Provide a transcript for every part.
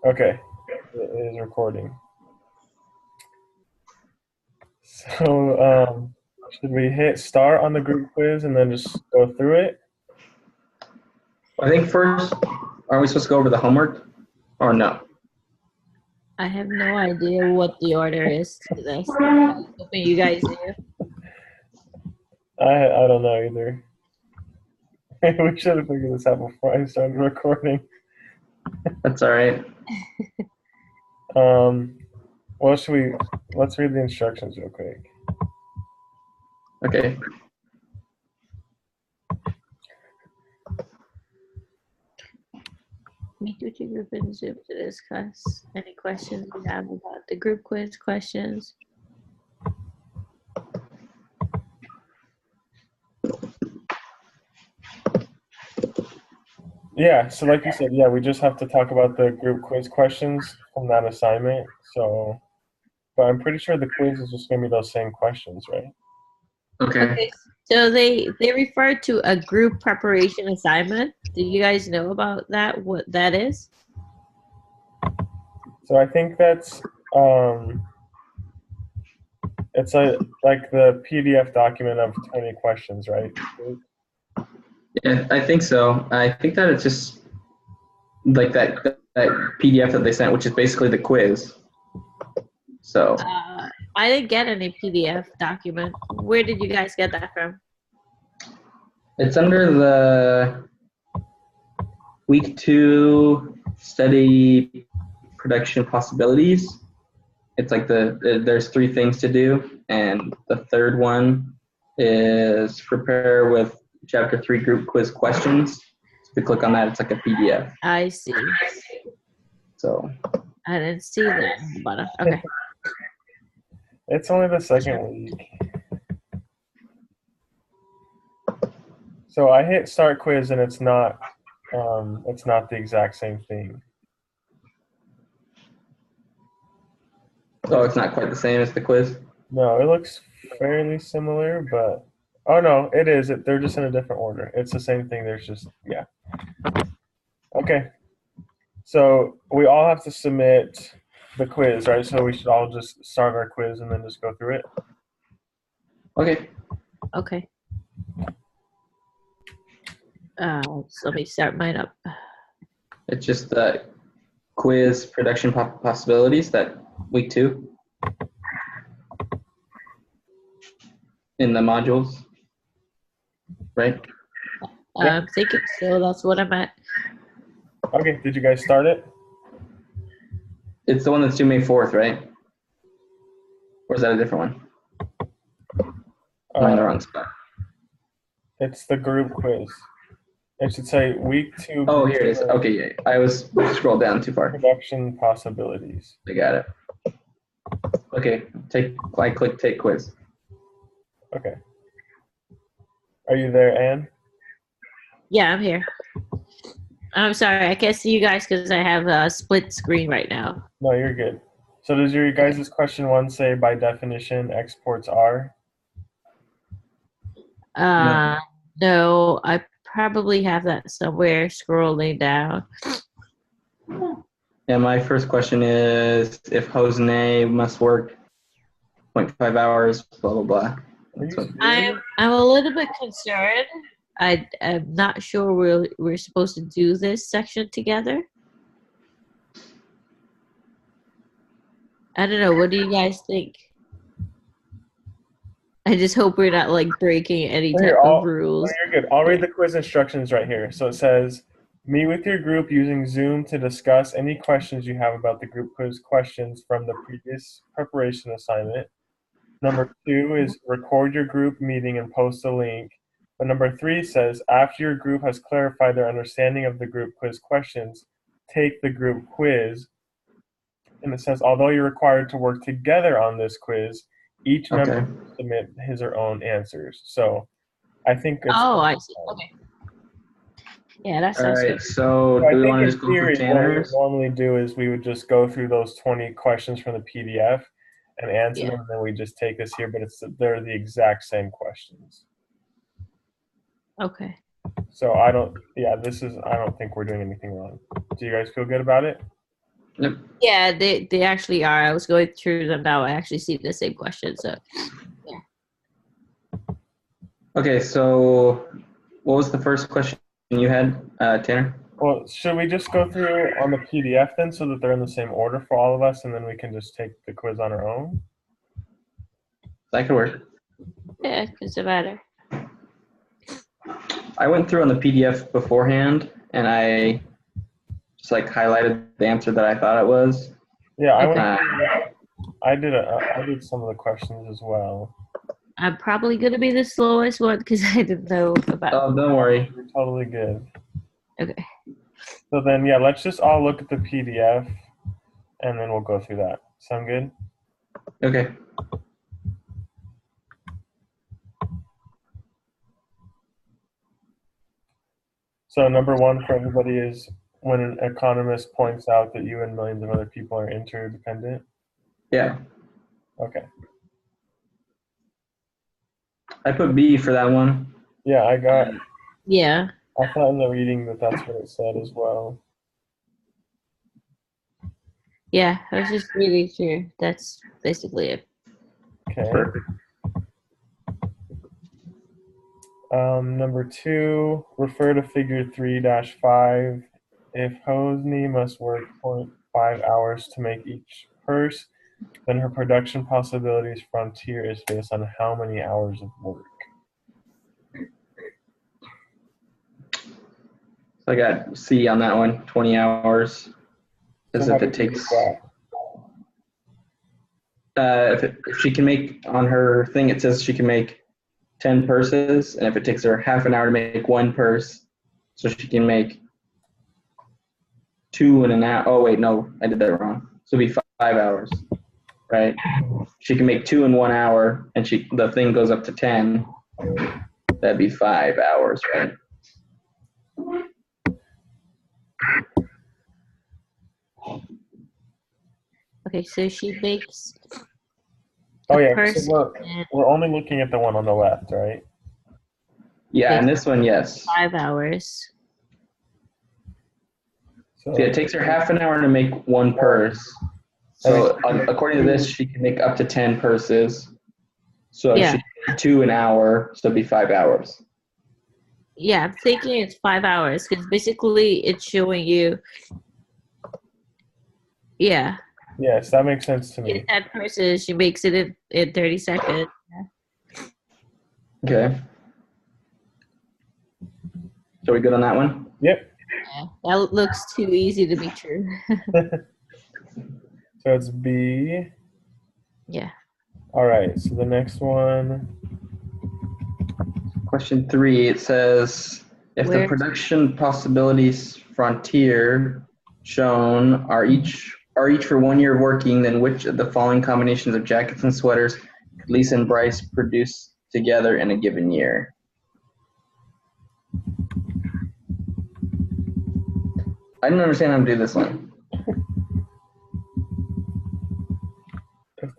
Okay, it is recording. So, should we hit start on the group quiz and then just go through it? I think first, aren't we supposed to go over the homework? Or no? I have no idea what the order is to this. I'm hoping you guys do. I don't know either. We should have figured this out before I started recording. That's all right. Well, let's read the instructions real quick. Okay. Meet with your group in Zoom to discuss any questions you have about the group quiz questions. Yeah, so like you said, yeah, we just have to talk about the group quiz questions from that assignment. So, but I'm pretty sure the quiz is just gonna be those same questions, right? Okay. So they refer to a group preparation assignment. Do you guys know about that? What that is? So I think that's it's like the PDF document of 20 questions, right? Yeah, I think so. I think that it's just like that PDF that they sent, which is basically the quiz. So I didn't get any PDF document. Where did you guys get that from? it's under the week 2 study production possibilities. It's like there's 3 things to do, and the third one is prepare with chapter 3 group quiz questions. So if you click on that, it's like a PDF. I see. So I didn't see that on the bottom. Okay. It's only the second week. So I hit start quiz and it's not the exact same thing. it's not quite the same as the quiz. No, it looks fairly similar, but oh no, it is. They're just in a different order. It's the same thing. There's just yeah. Okay. So we all have to submit the quiz, right? So we should all just start our quiz and then just go through it. Okay. Okay. So let me start mine up. It's just the quiz production possibilities that week 2 in the modules, right? I'm thinking so. That's what I'm at. Okay. Did you guys start it? It's the one that's due May 4th, right? Or is that a different one? Am I in the wrong spot? It's the group quiz. It should say week 2. Oh, here it is. Okay, yeah. I was scrolled down too far. Production possibilities. I got it. Okay, I click take quiz. Okay. Are you there, Anne? Yeah, I'm here. I'm sorry, I can't see you guys because I have a split screen right now. No, you're good. So does your guys' question 1 say by definition exports are? No, I probably have that somewhere scrolling down. Yeah, my first question is if Jose must work 0.5 hours, blah, blah, blah. I'm a little bit concerned. I'm not sure we're supposed to do this section together. I don't know. What do you guys think? I just hope we're not like breaking any type of rules. No, you're good. I'll read the quiz instructions right here. So it says, meet with your group using Zoom to discuss any questions you have about the group quiz questions from the previous preparation assignment. Number 2 is record your group meeting and post a link. But number 3 says, after your group has clarified their understanding of the group quiz questions, take the group quiz. And it says, although you're required to work together on this quiz, each member will submit his or own answers. So I think it's I see. Okay. Yeah, that sounds all right, good. So do we want to just go through Tanner's? What we normally do is we would just go through those 20 questions from the PDF and answer them, and then we just take this here, but they're the exact same questions. Okay. So I don't think we're doing anything wrong. Do you guys feel good about it? Yep. Yeah, they actually are. I was going through them now. I actually see the same question. So Okay, so what was the first question you had, Tanner? Well, should we just go through on the PDF then so that they're in the same order for all of us and then we can just take the quiz on our own? That could work. yeah, it doesn't matter. I went through on the PDF beforehand, and I just like highlighted the answer that I thought it was. Yeah, I Okay. went through, I did some of the questions as well. I'm probably gonna be the slowest one because I didn't know about. Oh, don't worry. You're totally good. Okay. So then, yeah, let's just all look at the PDF and then we'll go through that. Sound good? Okay. So number one for everybody is when an economist points out that you and millions of other people are interdependent. Yeah. Okay. I put B for that one. Yeah, Yeah. I thought in the reading that that's what it said as well. Yeah. I was just reading through. That's basically it. Okay. Perfect. Number two, refer to figure 3-5. If Hosni must work 0.5 hours to make each purse, then her production possibilities frontier is based on how many hours of work? So I got C on that one, 20 hours. As So how if it do you takes, do that? if she can make, on her thing, it says she can make 10 purses, and if it takes her half an hour to make one purse, so she can make 2 in an hour. Oh, wait, no, I did that wrong. So it'd be 5 hours, right? She can make 2 in 1 hour, and the thing goes up to 10. That'd be 5 hours, right? Okay, so she makes. Oh a yeah, purse so in we're only looking at the one on the left, right? Yeah, and this one, yes. 5 hours. So See, it takes her half an hour to make one purse. So according to this, she can make up to 10 purses. So Yeah. she can do 2 an hour, so it'd be 5 hours. Yeah, I'm thinking it's 5 hours because basically it's showing you. Yeah. yes, that makes sense to me. 10 purses, she makes it in 30 seconds. Okay. So we good on that one? Yep. Yeah, that looks too easy to be true. So it's B. Yeah. All right, so the next one. Question 3, it says, if the Where- production possibilities frontier shown are each for 1 year of working, then which of the following combinations of jackets and sweaters could Lisa and Bryce produce together in a given year? I didn't understand how to do this one,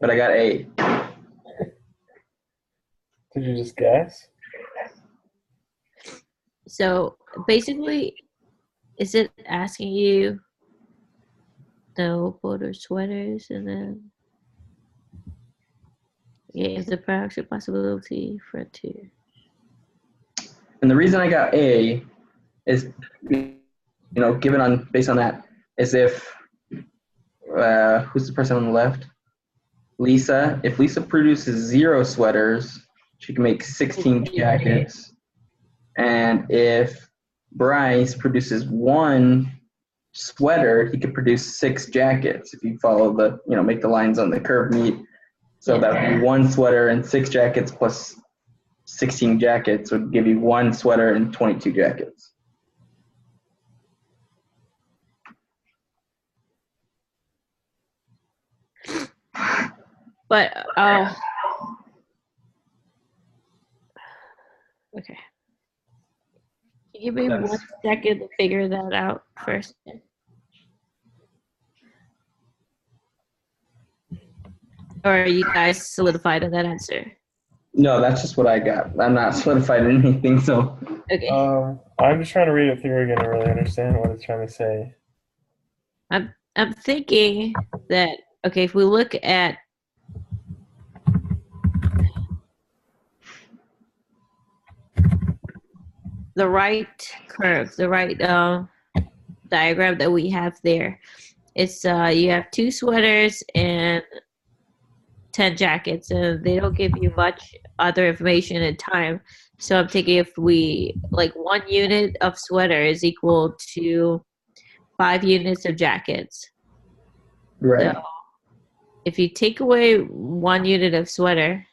but I got A. Did you just guess? So basically, is it asking you the border sweaters and then is the production possibility frontier? And the reason I got A is, based on that, is if, who's the person on the left? Lisa. If Lisa produces 0 sweaters, she can make 16 jackets. And if Bryce produces 1 sweater, he could produce 6 jackets if you follow make the lines on the curve meet. So that would be 1 sweater and 6 jackets plus 16 jackets would give you 1 sweater and 22 jackets. But okay. Can you give me 1 second to figure that out first? Or are you guys solidified on that answer? No, that's just what I got. I'm not solidified in anything, so. Okay. I'm just trying to read it through again to really understand what it's trying to say. I'm I'm thinking that, okay, if we look at the right curve, the right diagram that we have there, it's you have 2 sweaters and 10 jackets, and they don't give you much other information in time. So I'm thinking if we, like, 1 unit of sweater is equal to 5 units of jackets. Right. So if you take away 1 unit of sweater,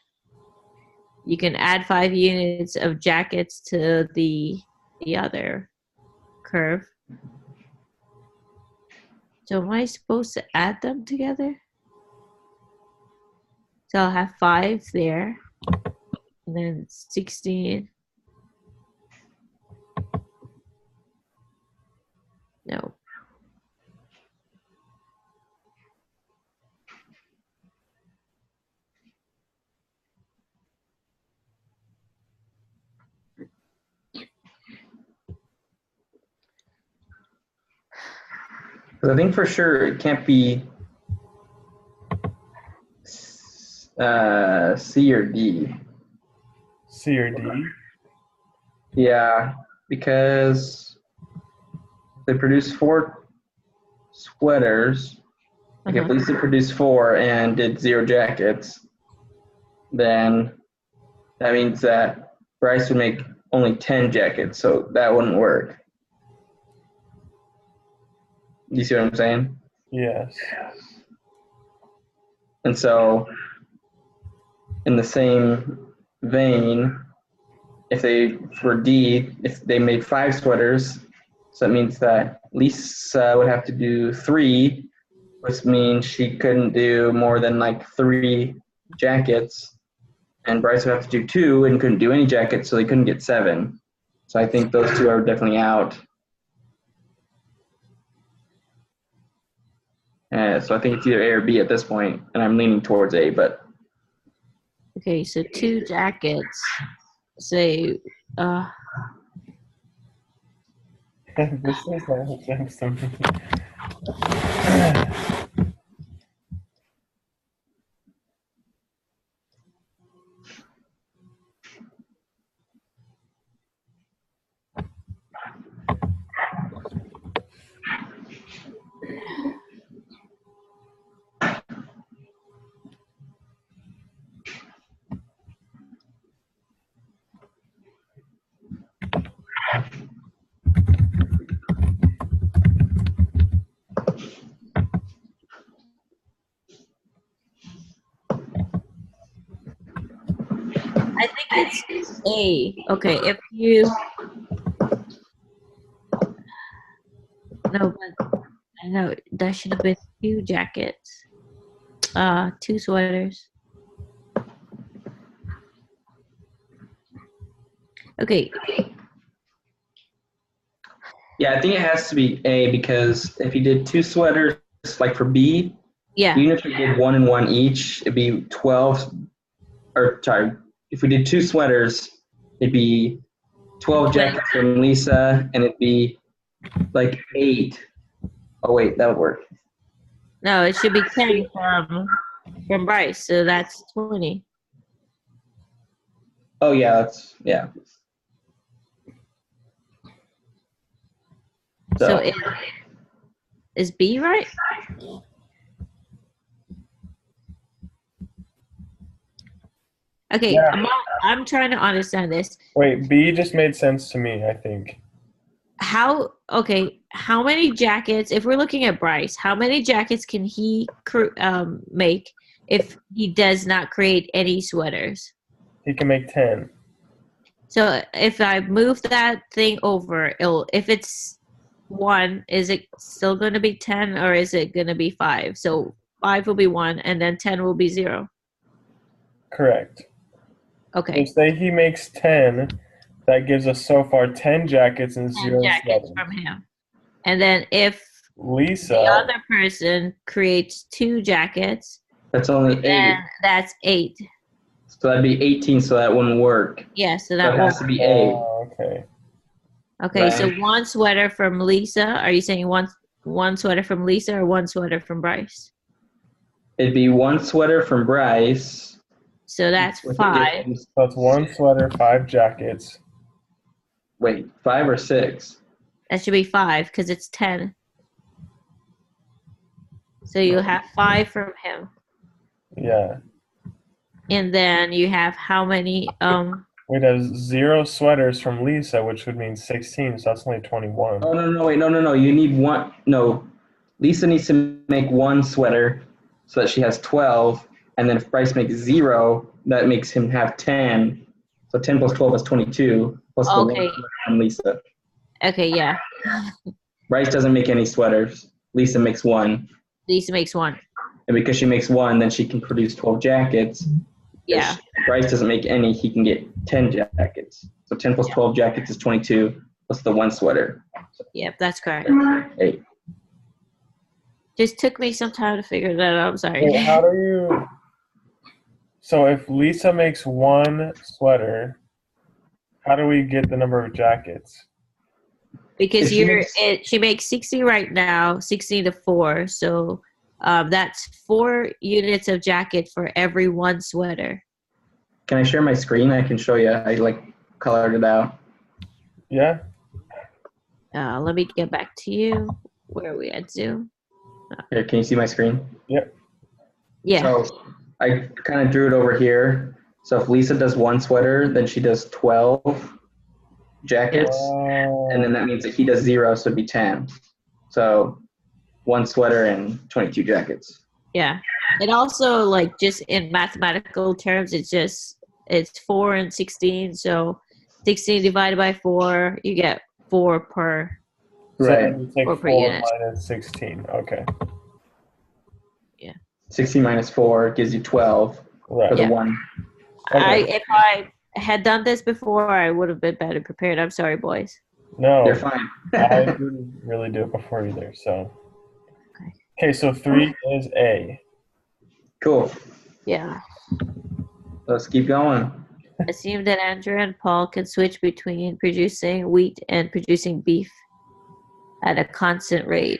you can add 5 units of jackets to the other curve. So am I supposed to add them together? So I'll have 5 there, and then 16. No. Because I think for sure it can't be C or D. C or D? Yeah, because they produce 4 sweaters. Like if Lisa produced 4 and did 0 jackets, then that means that Bryce would make only 10 jackets, so that wouldn't work. You see what I'm saying? Yes. And so, in the same vein, if they, for D, if they made 5 sweaters, so that means that Lisa would have to do 3, which means she couldn't do more than like 3 jackets, and Bryce would have to do 2 and couldn't do any jackets, so they couldn't get 7. So I think those 2 are definitely out. So I think it's either A or B at this point, and I'm leaning towards A, but Okay, so 2 jackets. Say, This is not something. I think it's A. Okay, if you... No, but I know that should have been 2 jackets. 2 sweaters. Okay. yeah, I think it has to be A because if you did 2 sweaters, like for B, Yeah. even if we did 1 and 1 each, it'd be 12. Or sorry, if we did 2 sweaters, it'd be 12 jackets from Lisa, and it'd be like 8. Oh wait, that would work. No, it should be 10 from Bryce, so that's 20. Oh yeah, that's yeah. So is B right? Okay, Yeah. I'm trying to understand this. Wait, B just made sense to me, I think. How many jackets, if we're looking at Bryce, how many jackets can he make if he does not create any sweaters? He can make 10. So if I move that thing over, if it's 1, is it still going to be 10 or is it going to be 5? So 5 will be 1 and then 10 will be 0. Correct. Okay. So say he makes 10, that gives us so far 10 jackets and 0 jackets sweaters. from him. And then if Lisa, the other person creates 2 jackets, That's only 8. then that's 8. So that'd be 18, so that wouldn't work. Yeah, so So that it has to won't. be A. okay. Okay, Right. so 1 sweater from Lisa. Are you saying 1 one sweater from Lisa or one sweater from Bryce? It'd be one sweater from Bryce. So that's with 5. the- So it's 1 sweater, 5 jackets. Wait, 5 or 6? That should be 5 because it's 10. So you have 5 from him. Yeah. And then you have how many? Wait, there's 0 sweaters from Lisa, which would mean 16, so that's only 21. Oh, no, wait, no. You need one. No. Lisa needs to make one sweater so that she has 12. And then if Bryce makes 0, that makes him have 10. So 10 plus 12 is 22, plus the Okay. 1 from Lisa. Okay, yeah. Bryce doesn't make any sweaters. Lisa makes 1. Lisa makes 1. And because she makes 1, then she can produce 12 jackets. Yeah. If Bryce doesn't make any, he can get 10 jackets. So 10 plus 12 jackets is 22, plus the 1 sweater. Yep, that's correct. 8. Just took me some time to figure that out. I'm sorry. Wait, how do you? So if Lisa makes 1 sweater, how do we get the number of jackets? Because If she makes 60 right now, 60 to 4. So that's 4 units of jacket for every 1 sweater. Can I share my screen? I can show you. I colored it out. Yeah. Let me get back to you. Where are we at Zoom? Here, can you see my screen? Yep. Yeah. So I kind of drew it over here. So if Lisa does 1 sweater, then she does 12 jackets. And then that means that he does 0, so it'd be 10. So 1 sweater and 22 jackets. Yeah. It also, just in mathematical terms, it's 4 and 16. So 16 divided by 4, you get 4 per. So Right. you take Or 4 per unit. minus 16. Okay. 16 minus 4 gives you 12 Right. for the Yeah. 1. Okay. If I had done this before, I would have been better prepared. I'm sorry, boys. No, You're fine. I didn't really do it before either. So. Okay, so 3 is A. Cool. Yeah. Let's keep going. Assume that Andrew and Paul can switch between producing wheat and producing beef at a constant rate.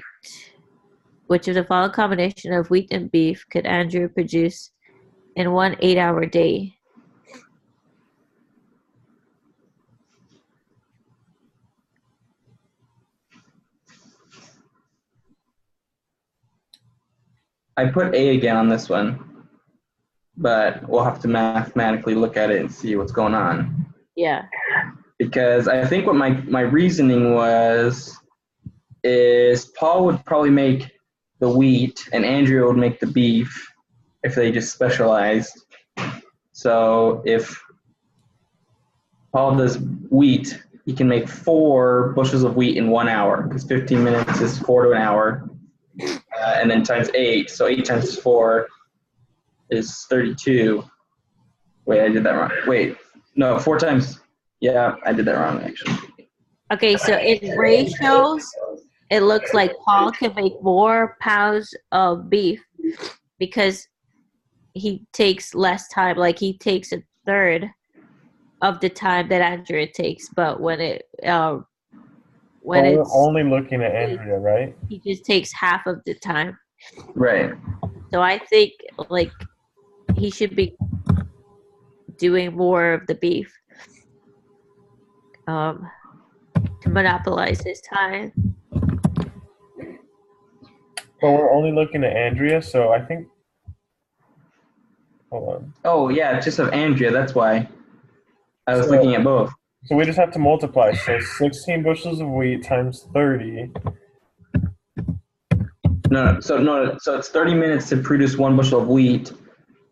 Which of the following combination of wheat and beef could Andrew produce in 1 8-hour day? I put A again on this one, but we'll have to mathematically look at it and see what's going on. Yeah. Because I think what my reasoning is Paul would probably make the wheat and Andrea would make the beef if they just specialized. So if Paul does wheat, he can make 4 bushels of wheat in 1 hour because 15 minutes is 4 to an hour. And then times 8. So 8 times 4 is 32. Wait, I did that wrong. Wait, no, 4 times. Yeah, I did that wrong actually. Okay, so in ratios, it looks like Paul can make more pounds of beef because he takes less time. Like he takes a third of the time that Andrea takes, but when We're it's only looking at Andrea, right? he just takes half of the time. Right. So I think he should be doing more of the beef to monopolize his time. But we're only looking at Andrea, so I think. Hold on. Oh yeah, it's just of Andrea. That's why I was So- looking at both. So we just have to multiply. So 16 bushels of wheat times 30. No. So it's 30 minutes to produce 1 bushel of wheat.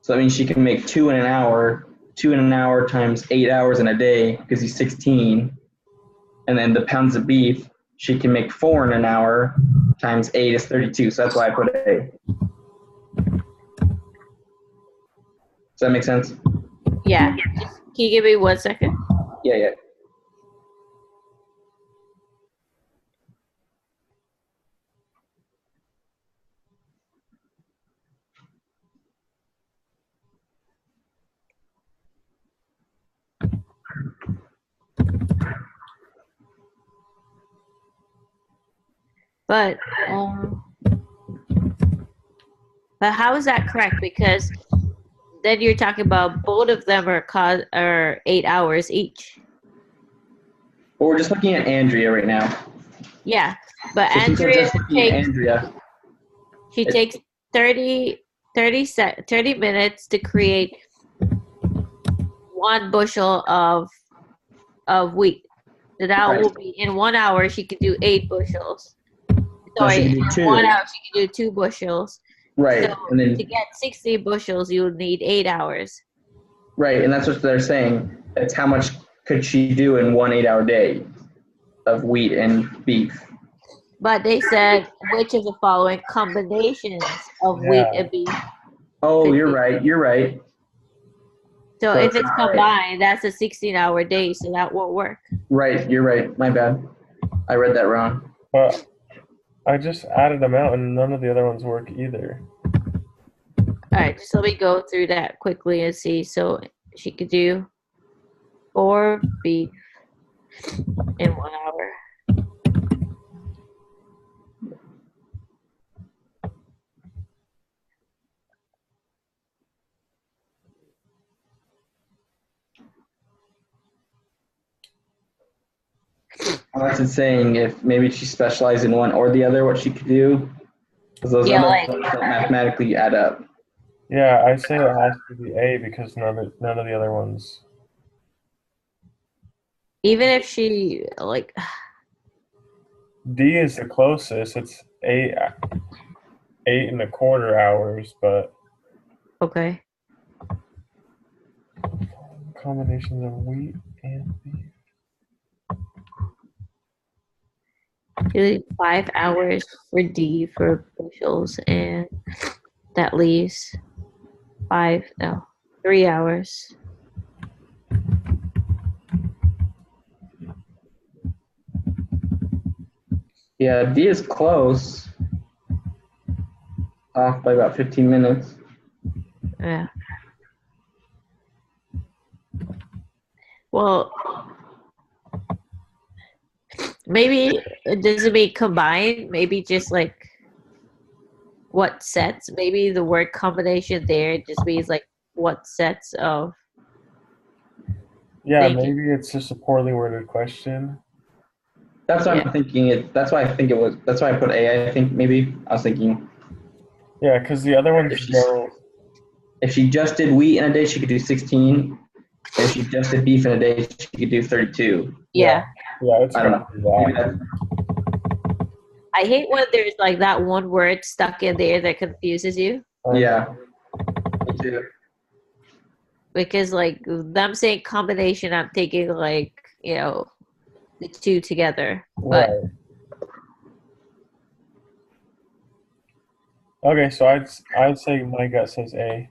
So that means she can make 2 in an hour. 2 in an hour times 8 hours in a day gives you 16. And then the pounds of beef, she can make 4 in an hour times 8 is 32. So that's why I put A. Does that make sense? Yeah. Can you give me 1 second? Yeah. But how is that correct? Because then you're talking about both of them are 8 hours each. But we're just looking at Andrea right now. Yeah, but So since we're Andrea just looking at Andrea, takes 30 minutes to create 1 bushel of wheat. So that Right. will be in 1 hour she could do 8 bushels. No, she Sorry, can do in two. 1 hour she could do 2 bushels. Right, So and then to get 60 bushels, you would need 8 hours. right, and that's what they're saying. It's how much could she do in 1 8-hour day of wheat and beef? But they said which of the following combinations of wheat Yeah. and beef. Oh, you're right. You're right. So So if it's it's not right. combined, that's a 16-hour day, so that won't work. Right, you're right. My bad. I read that wrong. But I just added them out, and none of the other ones work either. All right, just let me go through that quickly and see. So she could do 4 beef in 1 hour. Unless it's saying if maybe she specialized in one or the other, what she could do. Because those Yeah, other like- ones don't mathematically add up. Yeah, I say it has to be A because none of the other ones. Even if she like, D is the closest. It's 8.25 hours, but okay, combinations of wheat and beef. you need 5 hours for D for bushels, and that leaves 3 hours. Yeah, D is close. Off by about 15 minutes. Yeah. Well, maybe does it mean combined? Maybe just like what sets? Maybe the word combination there just means like what sets of. Yeah, Thank you. maybe it's just a poorly worded question. That's what Yeah. I'm thinking. That's why I think it was. That's why I put A. I think maybe I was thinking Yeah, because the other ones If she's- don't. if she just did wheat in a day, she could do 16. And if she just did beef in a day, she could do 32. Yeah. Yeah, it's I don't gonna know. be Maybe that. that's, I hate when there's like that one word stuck in there that confuses you, yeah. Me too. because like them saying combination, I'm thinking like, you know, the two together. But Right. Okay, so I'd say my gut says A.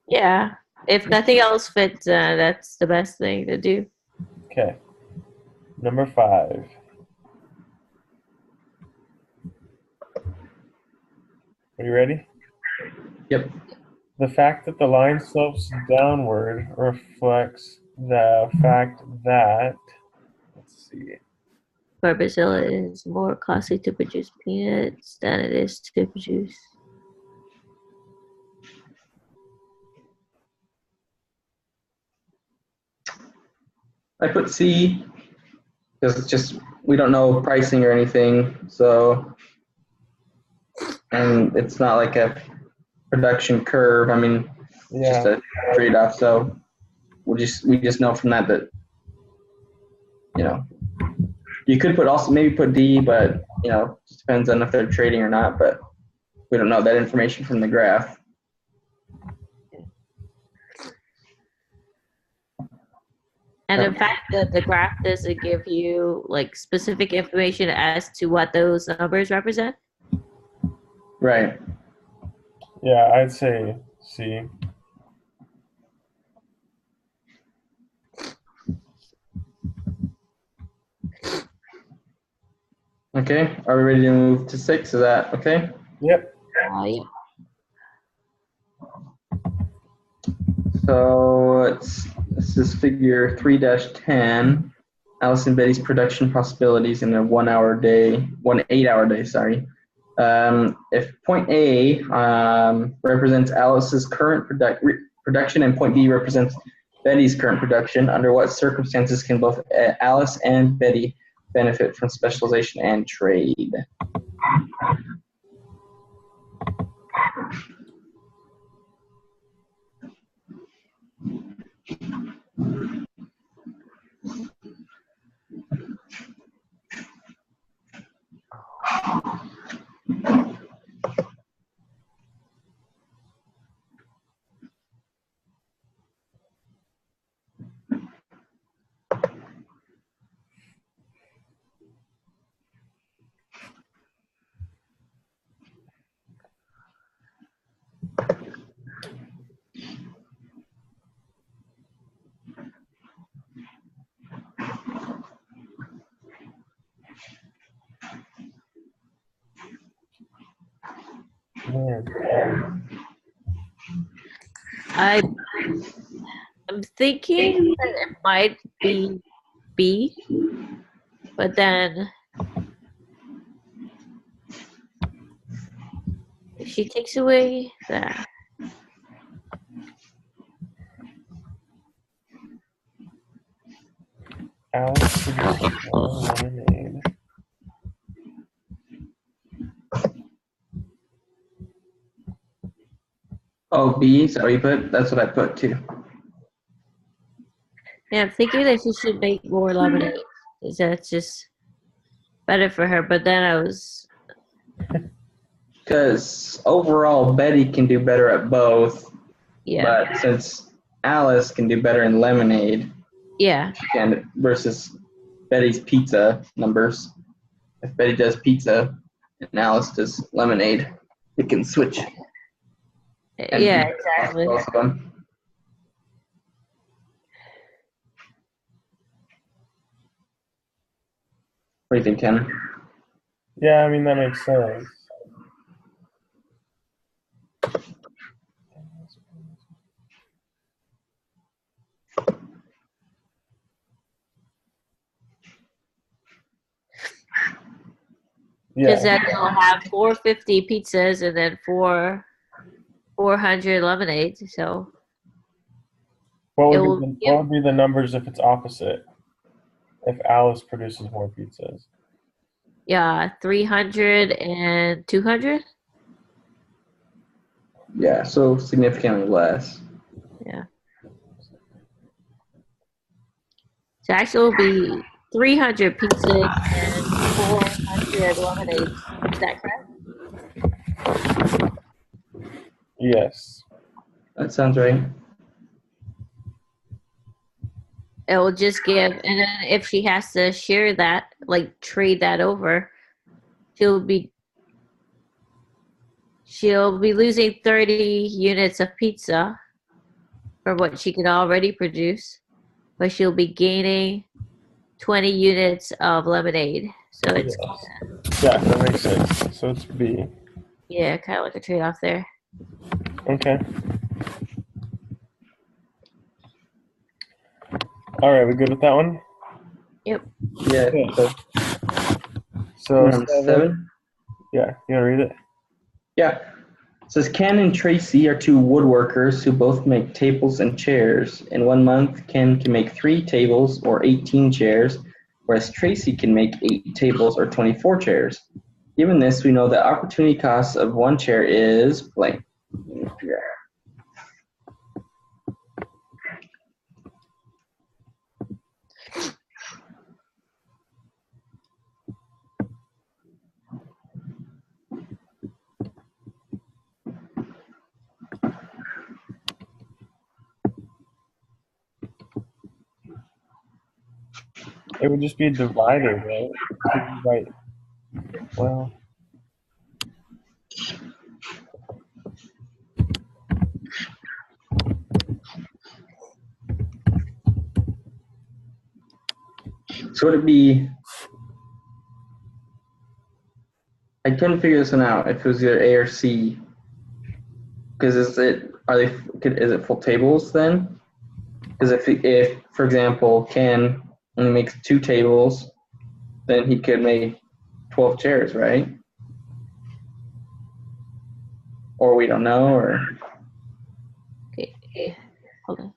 yeah, if nothing else fits, that's the best thing to do. Okay. Number 5. Are you ready? Yep. The fact that the line slopes downward reflects the fact that, let's see, Barbazilla is more costly to produce peanuts than it is to produce. I put C because it's just we don't know pricing or anything, so and it's not like a production curve. I mean, it's just yeah, a trade-off. So we just know from that you know you could maybe put D, but you know just depends on if they're trading or not. But we don't know that information from the graph. And in fact, the graph doesn't give you like specific information as to what those numbers represent. Right. yeah, I'd say C. Okay. Are we ready to move to 6? Is that okay? Yep. Yeah. So this is figure 3-10. Alice and Betty's production possibilities in a 1 8-hour day, sorry. If point A represents Alice's current production and point B represents Betty's current production, under what circumstances can both Alice and Betty benefit from specialization and trade? Man. I'm thinking that it might be B, but then if she takes away that, Alice produces more lemonade. Oh, B, is that what you put? That's what I put too. yeah, I'm thinking that she should make more lemonade. 'Cause that's just better for her. But then I was, Because overall, Betty can do better at both, yeah, but since Alice can do better in lemonade, yeah, she can versus Betty's pizza numbers. If Betty does pizza and Alice does lemonade, it can switch. And yeah, be exactly. both of them. What do you think, Ken? Yeah, I mean, that makes sense. Because Yeah. then you'll have 450 pizzas and then 400 lemonades. So What it would, will be the, give, what would be the numbers if it's opposite? If Alice produces more pizzas? yeah, 300 and 200. Yeah, so significantly less. Yeah. So actually, it'll be 300 pizzas and 400 lemonades. Is that correct? Yes. That sounds right. It will just give, and then if she has to share that, like trade that over, she'll be losing 30 units of pizza for what she can already produce, but she'll be gaining 20 units of lemonade. So it's Yeah, that makes sense. So it's B. yeah, kind of like a trade-off there. Okay. All right, we good with that one? Yep. Yeah. So, So number 7. 7. Yeah, you want to read it? Yeah. It says Ken and Tracy are two woodworkers who both make tables and chairs. In 1 month, Ken can make 3 tables or 18 chairs, whereas Tracy can make 8 tables or 24 chairs. Given this, we know the opportunity cost of 1 chair is blank. Yeah. It would just be divided, right? Right. Well, So would it be? I couldn't figure this one out. If it was either A or C, because is it full tables then? Because if for example, Ken and he makes 2 tables, then he could make 12 chairs, right? Or we don't know, or Okay. Hold on.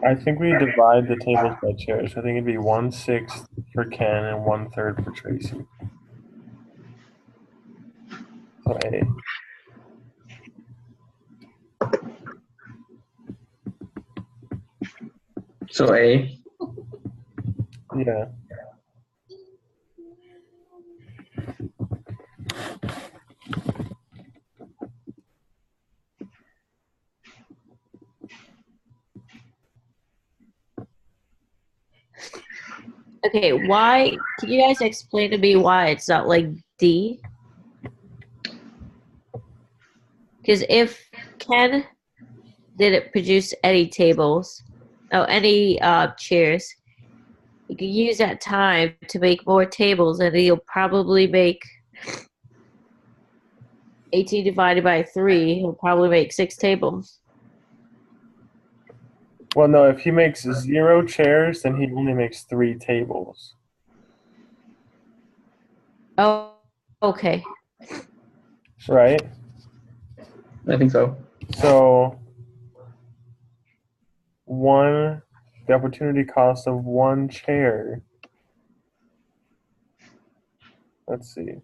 I think we divide the tables by chairs. I think it'd be 1/6 for Ken and 1/3 for Tracy. So A. so A. Yeah. Okay, why? Can you guys explain to me why it's not like D? Because if Ken didn't produce any tables, any chairs, you can use that time to make more tables, and he'll probably make 18 divided by 3. He'll probably make 6 tables. Well, no, if he makes 0 chairs, then he only makes 3 tables. Oh, okay. Right? I think so. So, the opportunity cost of 1 chair. Let's see.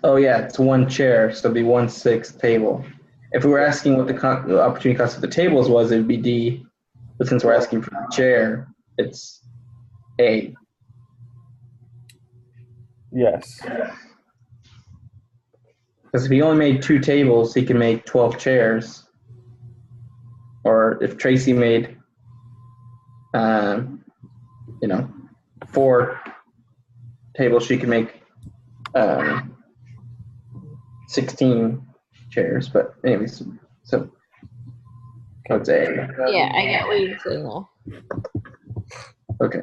Oh yeah, it's 1 chair, so it'd be 1/6 table. If we were asking what the opportunity cost of the tables was, it'd be D. But since we're asking for the chair, it's A. Yes. Because if he only made 2 tables, he can make 12 chairs. Or if Tracy made, 4 tables, she could make 16 chairs. But anyways, so it's A. Yeah, I get what you're saying now. Okay.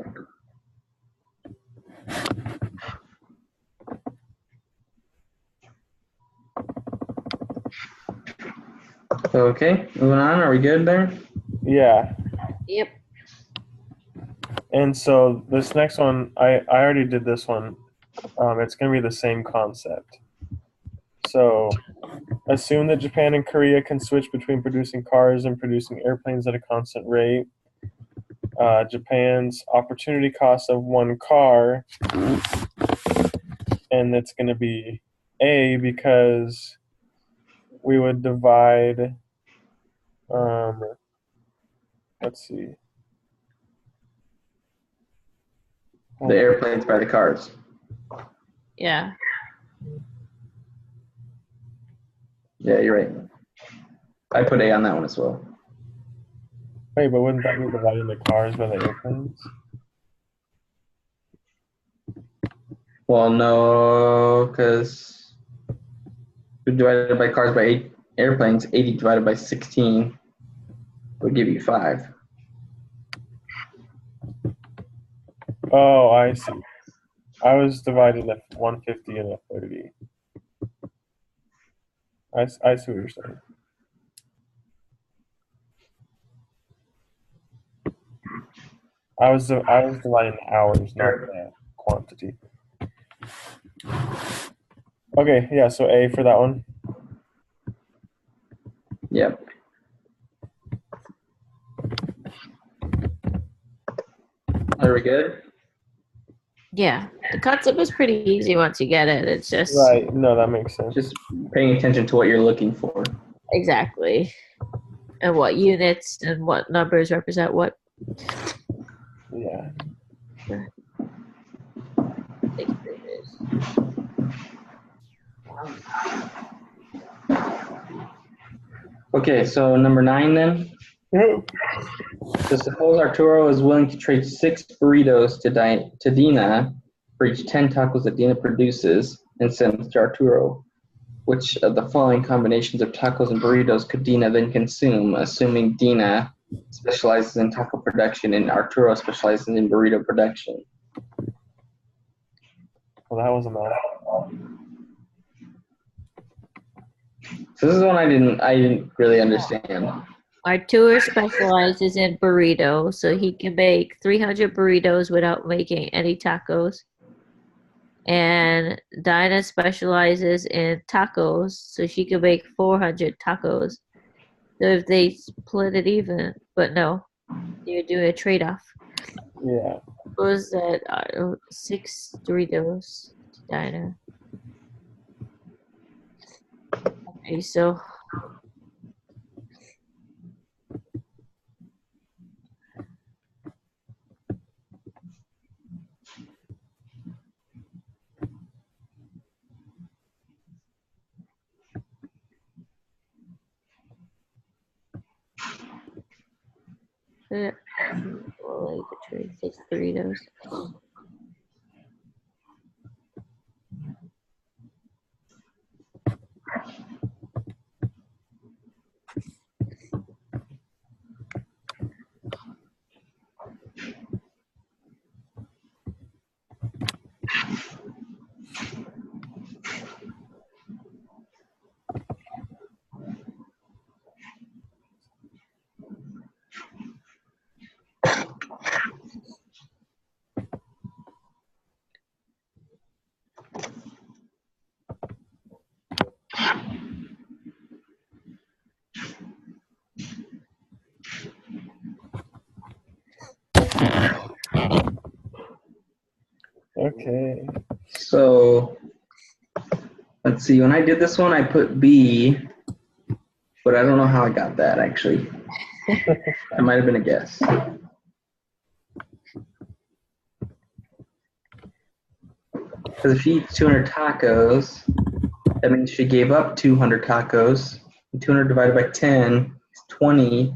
Okay, moving on. Are we good there? Yeah. Yep. And so this next one, I already did this one. It's going to be the same concept. So assume that Japan and Korea can switch between producing cars and producing airplanes at a constant rate. Japan's opportunity cost of 1 car, and it's going to be A because we would divide, let's see. The airplanes by the cars. Yeah. Yeah, you're right. I put A on that one as well. Wait, but wouldn't that be dividing the cars by the airplanes? Well, no, because divided by cars by 8 airplanes, 80 divided by 16 would give you 5. Oh, I see. I was dividing a 150 and a 30. I see what you're saying. I was dividing the hours, not the quantity. Okay, yeah, so A for that one. Yep. Are we good? Yeah. The concept is pretty easy once you get it. It's just Right, no, that makes sense. Just paying attention to what you're looking for. exactly. And what units and what numbers represent what. Yeah. Okay, so number 9 then. So suppose Arturo is willing to trade 6 burritos to Dina for each 10 tacos that Dina produces and sends to Arturo. Which of the following combinations of tacos and burritos could Dina then consume, assuming Dina specializes in taco production, and Arturo specializes in burrito production. Well, that was a mouthful. So this is one I didn't really understand. Arturo specializes in burrito, so he can make 300 burritos without making any tacos. And Dinah specializes in tacos, so she can make 400 tacos. So if they split it even, but no, you're doing a trade-off. Yeah. What was that? 6 Doritos to Dinah. Okay, so like between 6 Doritos. Okay. So let's see. When I did this one, I put B, but I don't know how I got that actually. That might have been a guess. Because if she eats 200 tacos, that means she gave up 200 tacos. And 200 divided by 10 is 20.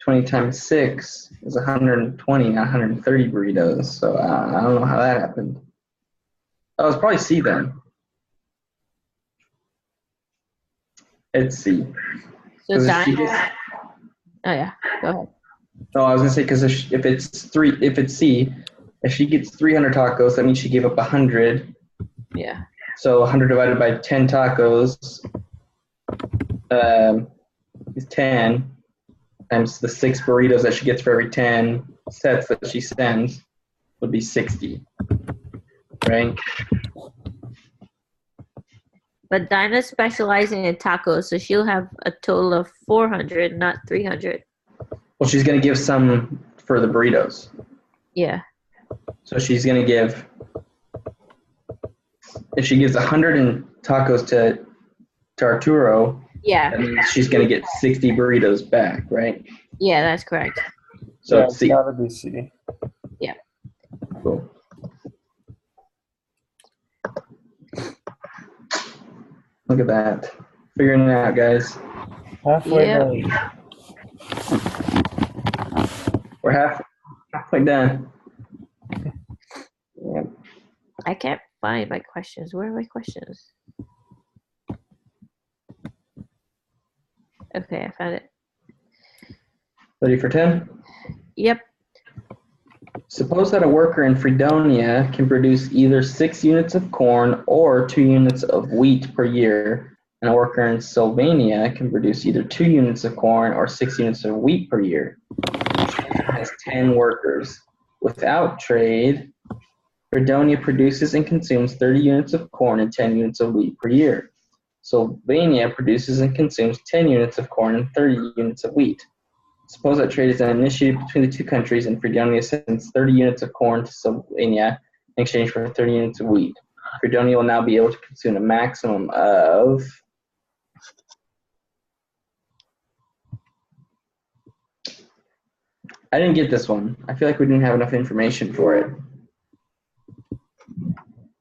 20 times 6 is 120, not 130 burritos. So I don't know how that happened. Oh, it's probably C then. It's C. So 'Cause if she Dinah. gets- Oh yeah, go ahead. Oh, I was gonna say because if it's C, if she gets 300 tacos, that means she gave up 100. Yeah. So 100 divided by 10 tacos is 10 times the 6 burritos that she gets for every 10 sets that she sends would be 60, right? But Dinah's specializing in tacos, so she'll have a total of 400, not 300. Well, she's gonna give some for the burritos. Yeah. So she's gonna give, if she gives 100 tacos to Arturo, Yeah. that means she's gonna get 60 burritos back, right? Yeah, that's correct. So Yeah, it's C. gotta be C. Cool. Look at that. Figuring it out, guys. Halfway Yeah. done. We're halfway done. Yep. I can't find my questions. Where are my questions? Okay, I found it. Ready for 10? Yep. Suppose that a worker in Fredonia can produce either 6 units of corn or 2 units of wheat per year, and a worker in Sylvania can produce either 2 units of corn or 6 units of wheat per year. It has 10 workers. Without trade, Fredonia produces and consumes 30 units of corn and 10 units of wheat per year. Sylvania produces and consumes 10 units of corn and 30 units of wheat. Suppose that trade is initiated between the two countries and Fredonia sends 30 units of corn to Sylvania in exchange for 30 units of wheat. Fredonia will now be able to consume a maximum of I didn't get this one. I feel like we didn't have enough information for it.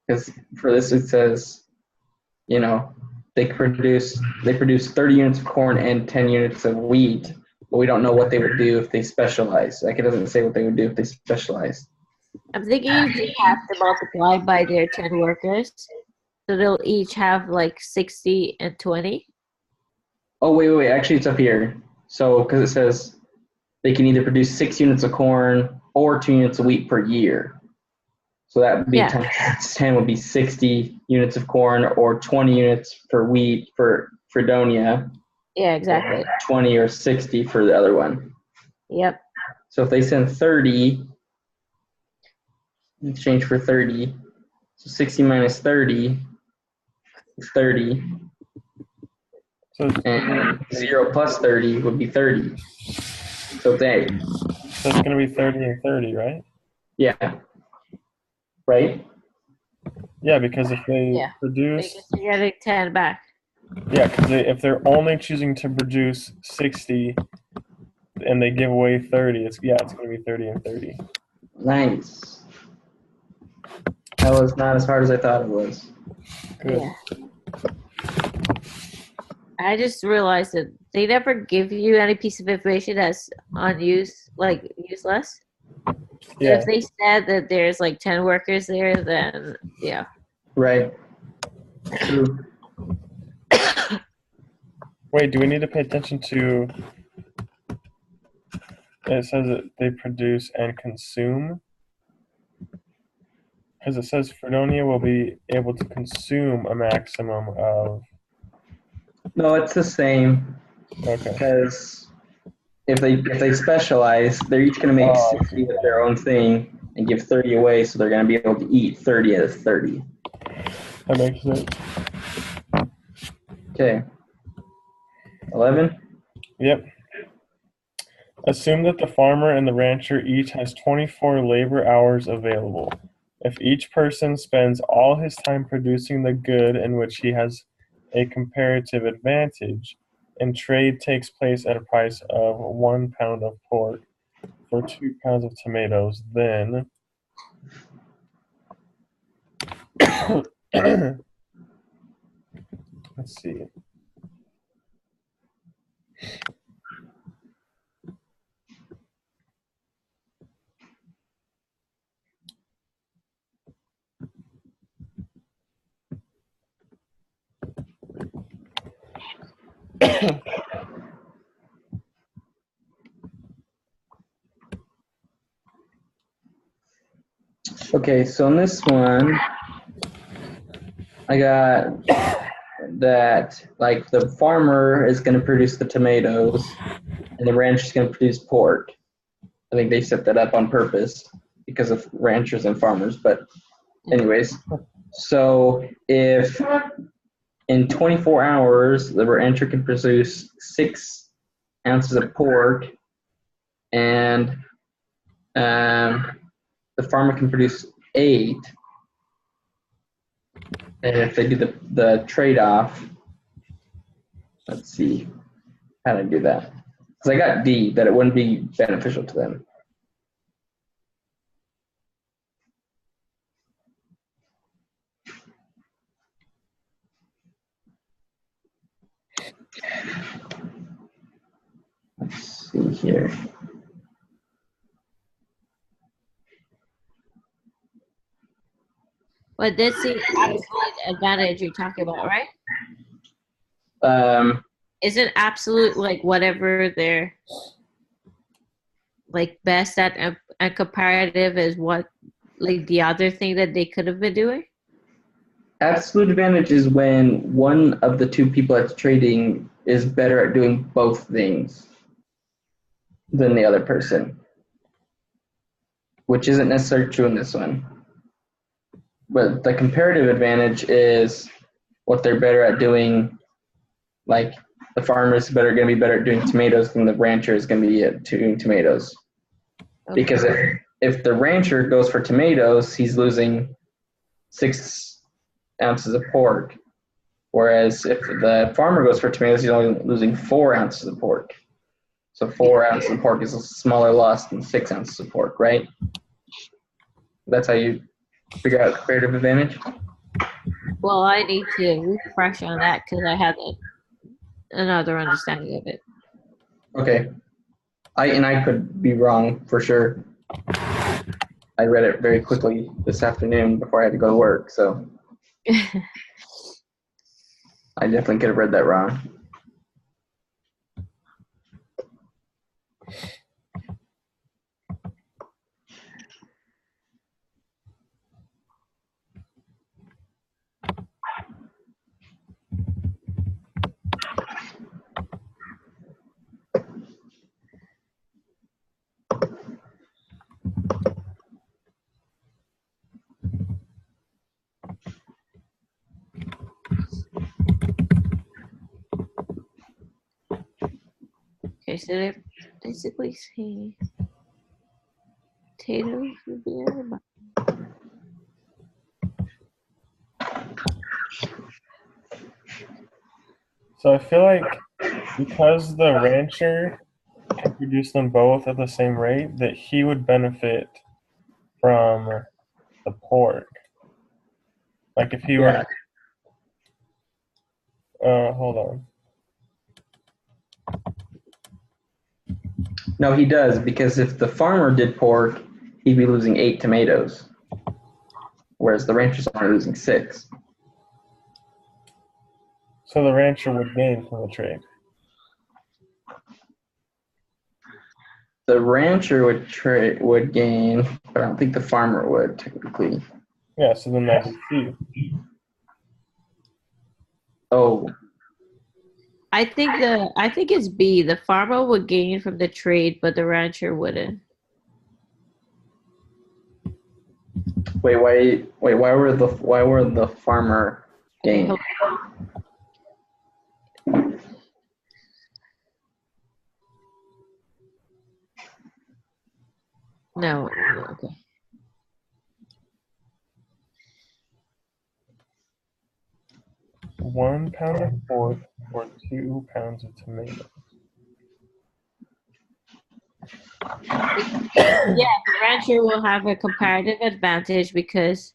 Because for this it says, you know, they produce 30 units of corn and 10 units of wheat, but we don't know what they would do if they specialize. Like it doesn't say what they would do if they specialize. I'm thinking you just have to multiply by their 10 workers. So they'll each have like 60 and 20. Oh, wait. Actually, it's up here. So, because it says they can either produce 6 units of corn or 2 units of wheat per year. So that would be Yeah. times 10 would be 60 units of corn or 20 units for wheat for Fredonia, Yeah, exactly. 20 or 60 for the other one. Yep. So if they send 30 in exchange for 30, so 60 minus 30 is 30, So, and 0 plus 30 would be 30. So they, so it's going to be 30 and 30, right? yeah, right? Yeah, because if they Yeah. produce, Because you're getting 10 back. yeah, because if they're only choosing to produce 60 and they give away 30, it's going to be 30 and 30. Nice. That was not as hard as I thought it was. Good. Yeah. I just realized that they never give you any piece of information that's unused, like useless. Yeah. If they said that there's like 10 workers there, then yeah. Right. True. Wait, do we need to pay attention to? It says that they produce and consume. Because it says Fredonia will be able to consume a maximum of. No, it's the same Okay. because if they specialize, they're each going to make Oh, 60 of their own thing and give 30 away, so they're going to be able to eat 30 out of 30. That makes sense. Okay. 11. Yep. Assume that the farmer and the rancher each has 24 labor hours available. If each person spends all his time producing the good in which he has a comparative advantage, and trade takes place at a price of 1 pound of pork for 2 pounds of tomatoes, then let's see. Okay, so in this one, I got that like the farmer is going to produce the tomatoes and the rancher is going to produce pork. I think they set that up on purpose because of ranchers and farmers. But anyways, so if in 24 hours the rancher can produce 6 ounces of pork and the farmer can produce 8, and if they do the trade-off, let's see, how do I do that? Because I got D, that it wouldn't be beneficial to them. Let's see here. But that's the absolute advantage you're talking about, right? Isn't absolute like whatever they're like best at and comparative is what like the other thing that they could have been doing? Absolute advantage is when one of the two people that's trading is better at doing both things than the other person, which isn't necessarily true in this one. But the comparative advantage is what they're better at doing. Like the farmer is going to be better at doing tomatoes than the rancher is going to be at doing tomatoes. Okay. Because if the rancher goes for tomatoes, he's losing 6 ounces of pork. Whereas if the farmer goes for tomatoes, he's only losing 4 ounces of pork. So 4 ounces of pork is a smaller loss than 6 ounces of pork, right? That's how you figure out comparative advantage. Well, I need to refresh on that because I had another understanding of it. Okay. I could be wrong for sure. I read it very quickly this afternoon before I had to go to work, so I definitely could have read that wrong. Okay, so they're basically saying potatoes would be everybody. So I feel like because the rancher can produce them both at the same rate, that he would benefit from the pork. Like if he were, hold on. No, he does, because if the farmer did pork, he'd be losing 8 tomatoes, whereas the rancher's only losing 6. So the rancher would gain from the trade. The rancher would gain, but I don't think the farmer would technically. Yeah, so then that'd be C. Oh, I think it's B. The farmer would gain from the trade, but the rancher wouldn't. wait, why were the farmer gain? Okay, no, okay. £1 pound of pork or 2 pounds of tomato. Yeah, the rancher will have a comparative advantage because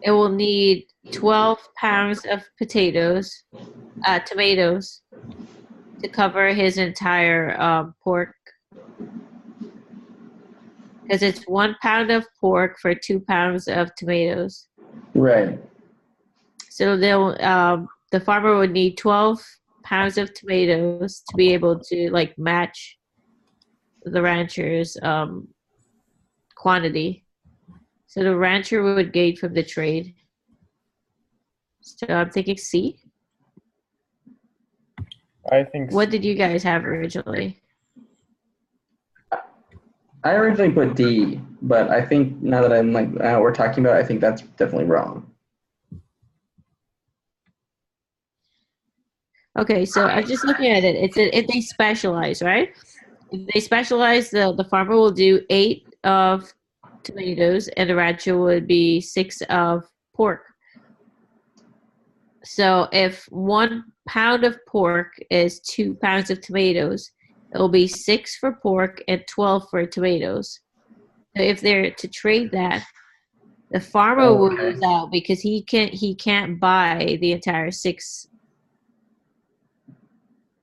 it will need 12 pounds of tomatoes, to cover his entire pork. Because it's 1 pound of pork for 2 pounds of tomatoes. Right. So the farmer would need 12 pounds of tomatoes to be able to like match the rancher's quantity. So the rancher would gain from the trade. So I'm thinking C. I think What did you guys have originally? I originally put D, but I think now that we're talking about it, I think that's definitely wrong. Okay, so I'm just looking at it. It's if they specialize, right? If they specialize, the farmer will do 8 of tomatoes, and the rancher would be 6 of pork. So if 1 pound of pork is 2 pounds of tomatoes, it will be 6 for pork and 12 for tomatoes. So if they're to trade that, the farmer will lose out because he can't buy the entire 6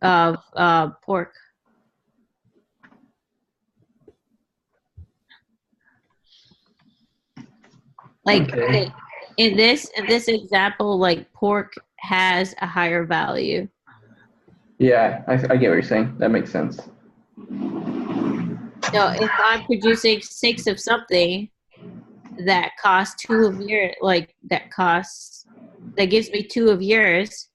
of pork. Like Okay. in this example, like pork has a higher value. Yeah, I get what you're saying. That makes sense. So if I'm producing 6 of something that costs 2 of your that gives me 2 of yours,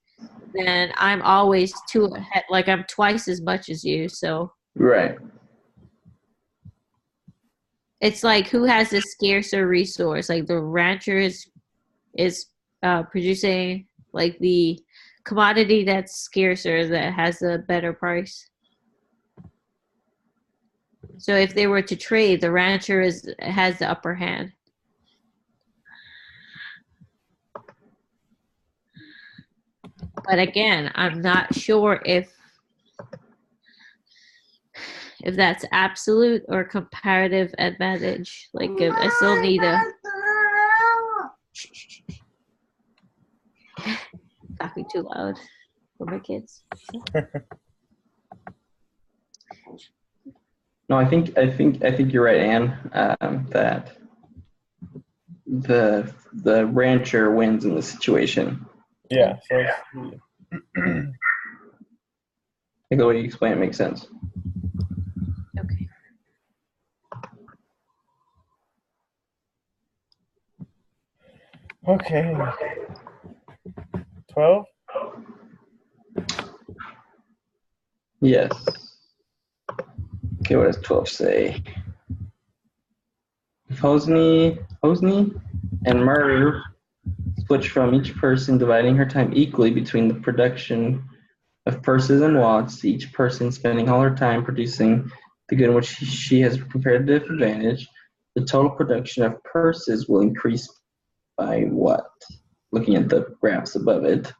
then I'm always 2 ahead. Like I'm twice as much as you. So Right. it's like who has the scarcer resource? Like the rancher is producing like the commodity that's scarcer that has a better price. So if they were to trade, the rancher has the upper hand. But again, I'm not sure if that's absolute or comparative advantage. Like I still need a talking too loud for my kids. No, I think you're right, Anne. That the rancher wins in this situation. Yeah. So I think the way you explain it makes sense. Okay. okay. 12. Yes. Okay, what does 12 say? If Hosni and Merv switch from each person dividing her time equally between the production of purses and watts, each person spending all her time producing the good in which she has comparative advantage, the total production of purses will increase by what? Looking at the graphs above it.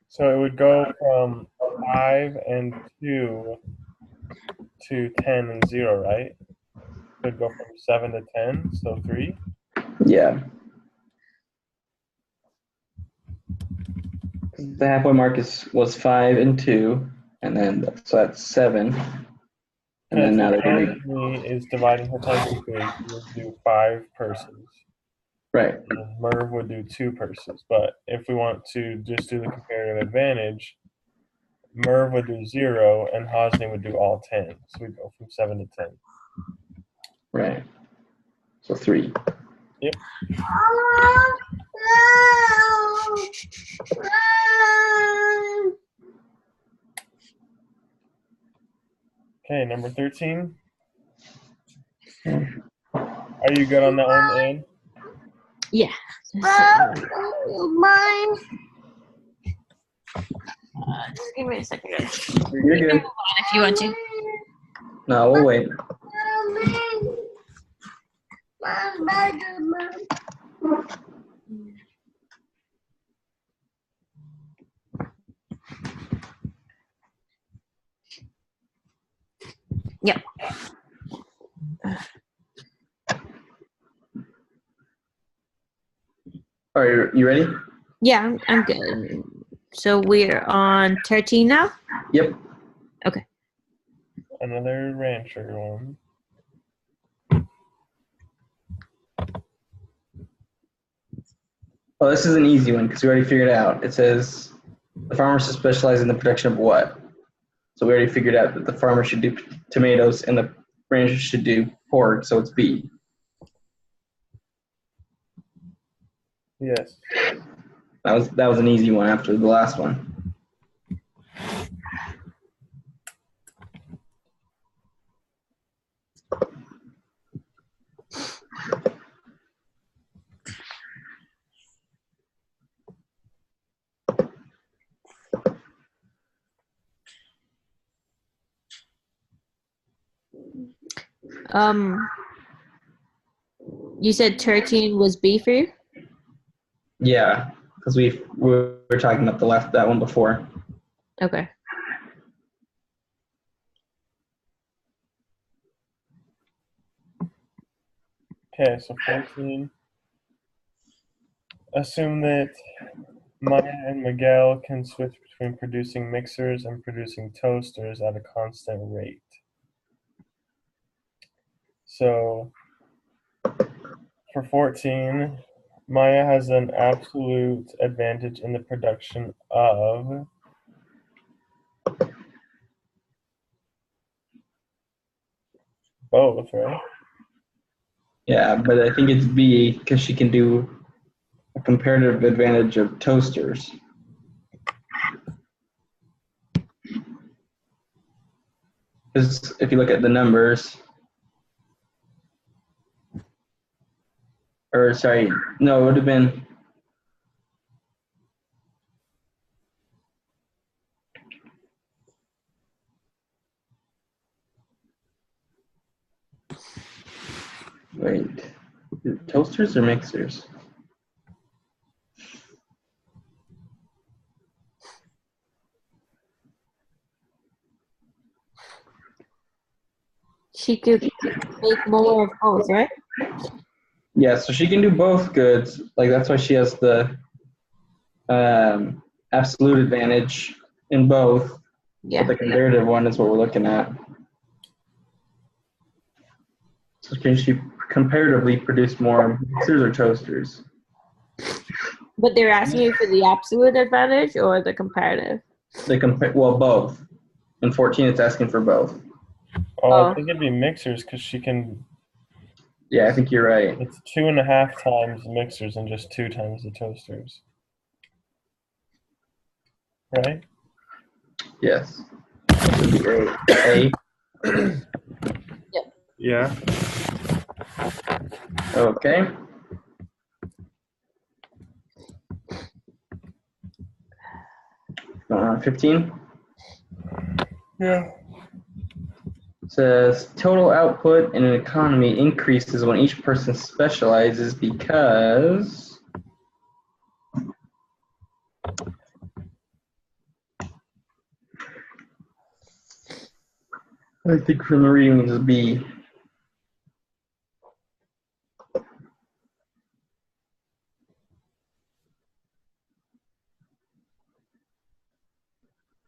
So it would go from 5 and 2 to 10 and 0, right? It would go from 7 to 10, so 3. Yeah. The halfway mark was 5 and 2, and then so that's 7. And then now they're going to is dividing her time equally. She would do 5 purses. Right. And Merv would do 2 purses. But if we want to just do the comparative advantage, Merv would do 0 and Hosni would do all 10. So we go from 7 to 10. Right. So 3. Yep. Okay, number 13. Okay. Are you good on that one, Anne? Yeah. Mine. Just give me a second, guys. You're good. If you want to. No, we'll wait. Yep. All right, you ready? Yeah, I'm good. So we're on 13 now? Yep. Okay. Another rancher one. Oh, this is an easy one because we already figured it out. It says the farmer should specialize in the production of what? So we already figured out that the farmer should do tomatoes and the rancher should do pork, so it's B. Yes. That was an easy one after the last one. You said 13 was B for you? Yeah, because we were talking about that one before. Okay. Okay, so 14. Assume that Maya and Miguel can switch between producing mixers and producing toasters at a constant rate. So for 14, Maya has an absolute advantage in the production of both, right? Yeah, but I think it's B because she can do a comparative advantage of toasters. Because if you look at the numbers, or sorry, no, it would have been wait, toasters or mixers? She could make more of both, right? Yeah, so she can do both goods. Like that's why she has the absolute advantage in both. Yeah. But the comparative one is what we're looking at. So can she comparatively produce more mixers or toasters? But they're asking you for the absolute advantage or the comparative? Well, both. In 14, it's asking for both. Oh, I think it'd be mixers because she can. Yeah, I think you're right. It's 2.5 times mixers and just 2 times the toasters. Right? Yes. A. Yeah. Okay. Going on 15. Yeah. Says total output in an economy increases when each person specializes because I think from the reading is B.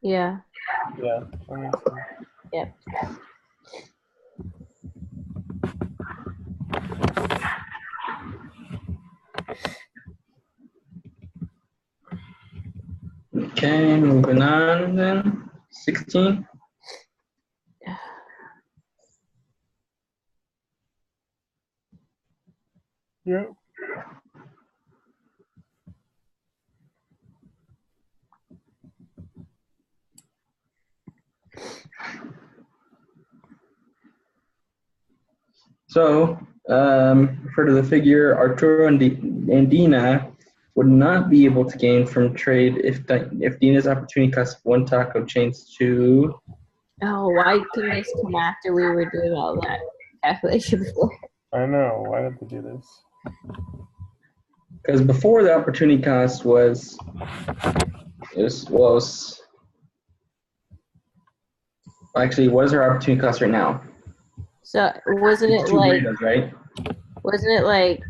Yeah. Yeah. That makes sense. Yep. Okay, moving on then. 16. Yep. So, refer to the figure, Arturo and Dina would not be able to gain from trade if Dina's opportunity cost of one taco changed to. Oh, why couldn't this come after we were doing all that calculation before? I know. Why did they do this? Because before the opportunity cost was actually, what is our opportunity cost right now? So wasn't It's it 2 like burritos, right?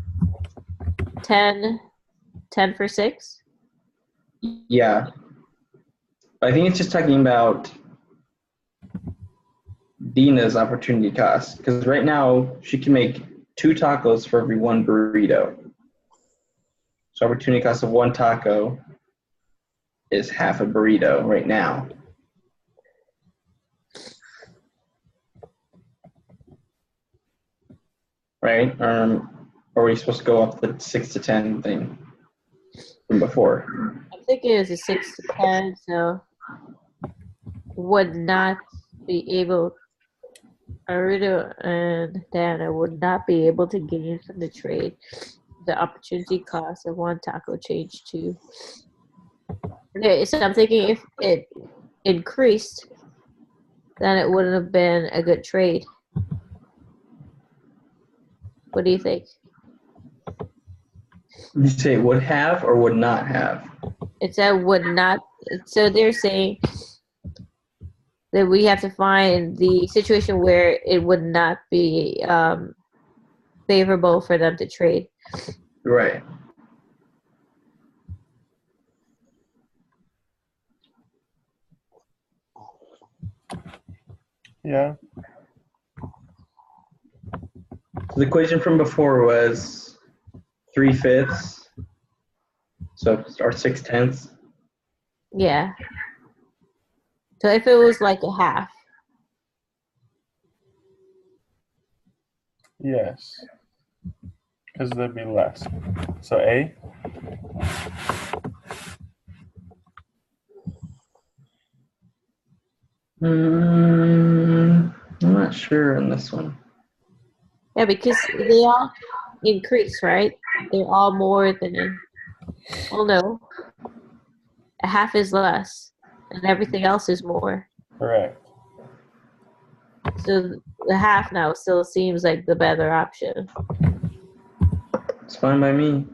10 for 6? Yeah. I think it's just talking about Dina's opportunity cost. Because right now, she can make 2 tacos for every 1 burrito. So opportunity cost of 1 taco is half a burrito right now. Right? Or are we supposed to go up the 6 to 10 thing from before? I'm thinking it was a 6 to 10, so would not be able. Arito and Dana would not be able to gain from the trade. The opportunity cost of 1 taco changed to. Okay, so I'm thinking if it increased, then it wouldn't have been a good trade. What do you think? Did you say would have or would not have? It said would not. So they're saying that we have to find the situation where it would not be favorable for them to trade. Right. Yeah. So the equation from before was 3/5, so or 6/10. Yeah. So if it was like a half. Yes. Because there'd be less. So A. I'm not sure on this one. Yeah, because they all increase, right? They're all more than. Well, no. A half is less, and everything else is more. Correct. So the half now still seems like the better option. It's fine by me.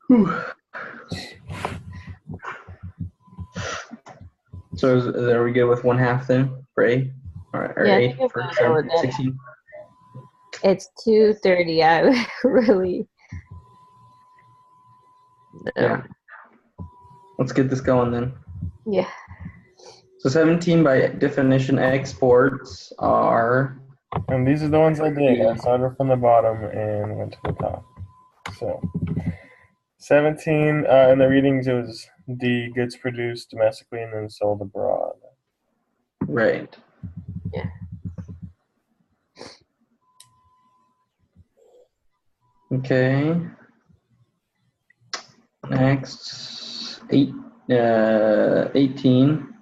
Whew. So are we good with 1/2 then for A? Or Yeah, I A think I'm for gonna go with that. 16? It's 2:30. I really. No. Yeah. Let's get this going then. Yeah. So 17 by definition exports are And these are the ones I did. I started from the bottom and went to the top. So 17 in the readings, it was D, goods produced domestically and then sold abroad. right. Yeah. Okay. Next, 18.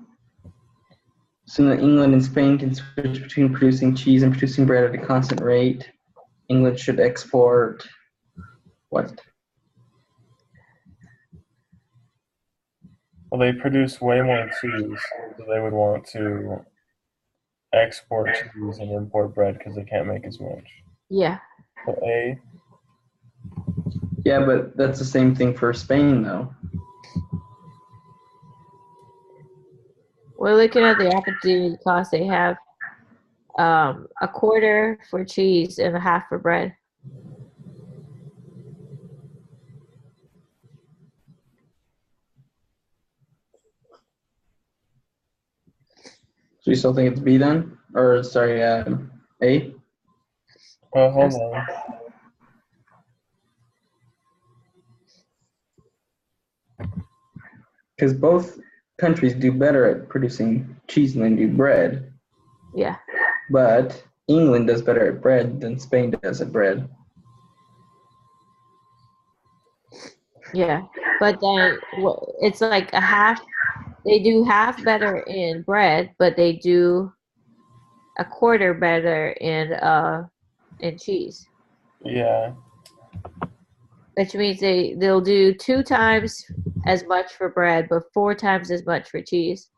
So that England and Spain can switch between producing cheese and producing bread at a constant rate. England should export what? Well, they produce way more cheese, so they would want to export cheese and import bread because they can't make as much. Yeah. So A, Yeah, but that's the same thing for Spain, though. We're looking at the opportunity cost. They have a quarter for cheese and a half for bread. So you still think it's B then? Or, sorry, A? well, hold on. Because both countries do better at producing cheese than they do bread. Yeah. But England does better at bread than Spain does at bread. Yeah. But then it's like a half. They do half better in bread, but they do a quarter better in cheese. Yeah. Which means they'll do 2 times as much for bread, but 4 times as much for cheese.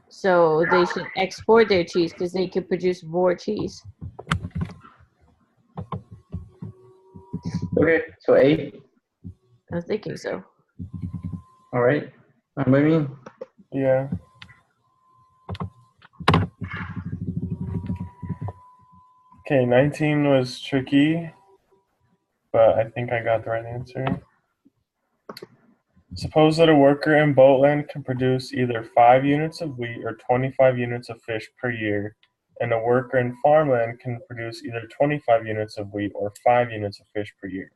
So they should export their cheese because they can produce more cheese. Okay, so A. I'm thinking so. All right. What about me? Yeah. Okay, 19 was tricky, but I think I got the right answer. Suppose that a worker in Boatland can produce either 5 units of wheat or 25 units of fish per year, and a worker in farmland can produce either 25 units of wheat or 5 units of fish per year.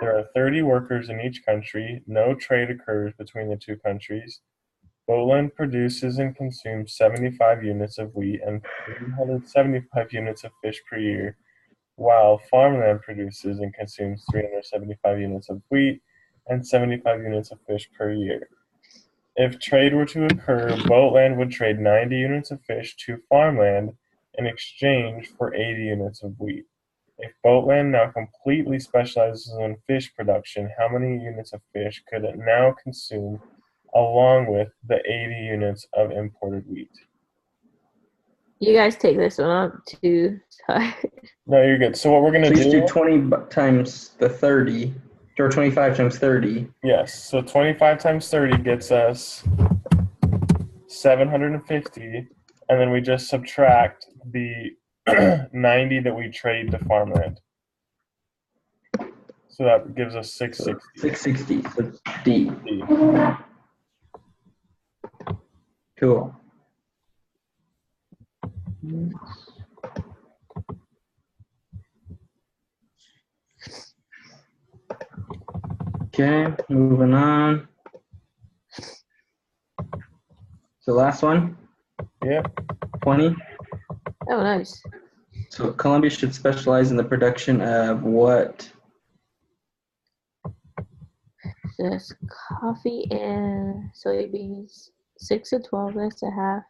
There are 30 workers in each country. No trade occurs between the two countries. Boatland produces and consumes 75 units of wheat and 375 units of fish per year, while farmland produces and consumes 375 units of wheat and 75 units of fish per year. If trade were to occur, Boatland would trade 90 units of fish to farmland in exchange for 80 units of wheat. If Boatland now completely specializes in fish production, how many units of fish could it now consume along with the 80 units of imported wheat? You guys take this one up too. No, you're good. So what we're So going you to should do, do 20 times the 30, or 25 times 30. yes, so 25 times 30 gets us 750, and then we just subtract the 90 that we trade to farmland. So that gives us 660. 660, so D. D. Cool. Okay, moving on. So last one, Yep. 20. Oh, nice. So Colombia should specialize in the production of what? Just coffee and soybeans. 6 to 12, that's a half.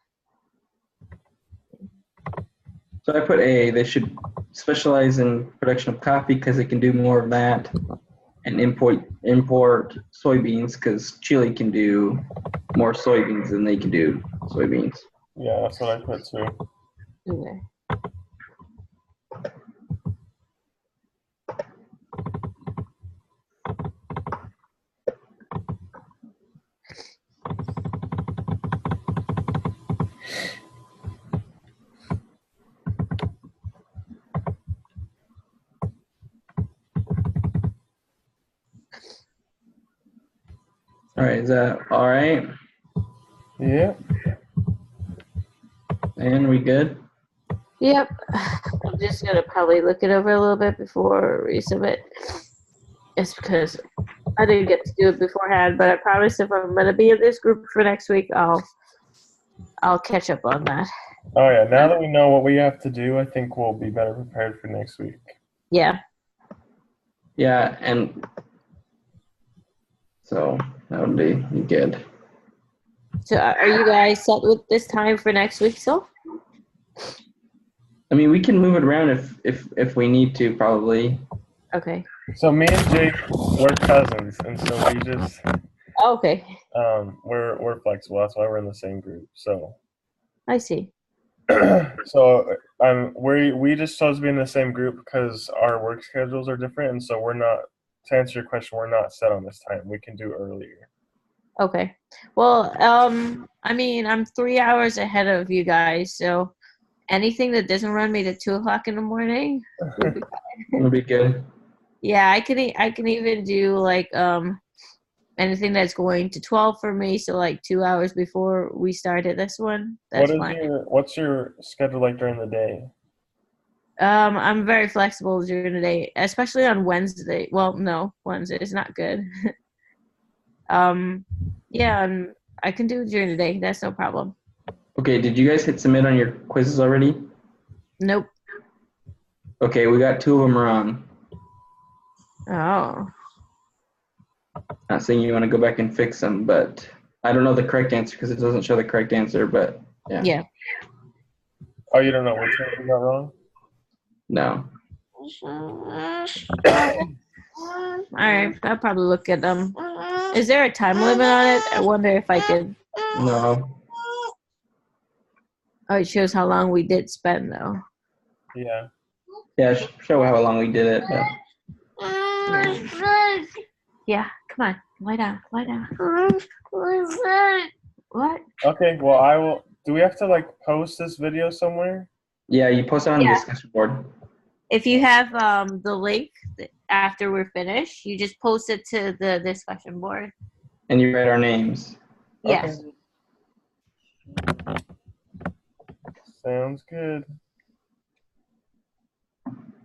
So I put A. They should specialize in production of coffee because they can do more of that, and import soybeans because Chile can do more soybeans than they can do soybeans. Yeah, that's what I put too. Okay. All right, is that all right? Yeah. And we good? Yep. I'm just gonna probably look it over a little bit before resubmit. It's because I didn't get to do it beforehand, but I promise if I'm gonna be in this group for next week, I'll catch up on that. Oh yeah. Now that we know what we have to do, I think we'll be better prepared for next week. Yeah. Yeah, and so that would be good. So are you guys set with this time for next week still? I mean, we can move it around if we need to, probably. Okay. So me and Jake, we're cousins, and so we just Oh, okay. we're flexible. That's why we're in the same group. So I see. so we just chose to be in the same group because our work schedules are different, and so we're not. To answer your question, we're not set on this time. We can do earlier. Okay. Well, I mean, I'm 3 hours ahead of you guys, so anything that doesn't run me to 2:00 in the morning. It'll be good. Yeah, I can even do like anything that's going to 12 for me, so like 2 hours before we started this one. That's fine. What's your schedule like during the day? I'm very flexible during the day, especially on Wednesday. Well, no, Wednesday is not good. Yeah, I can do it during the day. That's no problem. Okay, did you guys hit submit on your quizzes already? Nope. Okay, we got 2 of them wrong. Oh. Not saying you want to go back and fix them, but I don't know the correct answer because it doesn't show the correct answer, but yeah. Yeah. Oh, you don't know which one you got wrong? No. All right, I'll probably look at them. Is there a time limit on it? I wonder if I could. No. Oh, it shows how long we did spend though. Yeah. Yeah, show how long we did it. But. Yeah, come on, lie down, lie down. What? Okay. Well, I will. Do we have to like post this video somewhere? Yeah, you post it on the Yeah. discussion board. If you have the link after we're finished, you just post it to the discussion board. And you write our names. Yes. Okay. Sounds good.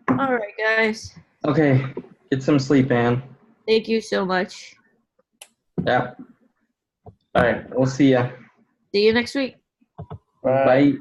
All right, guys. Okay, get some sleep, Ann. Thank you so much. Yeah. All right, we'll see ya. See you next week. Bye. Bye.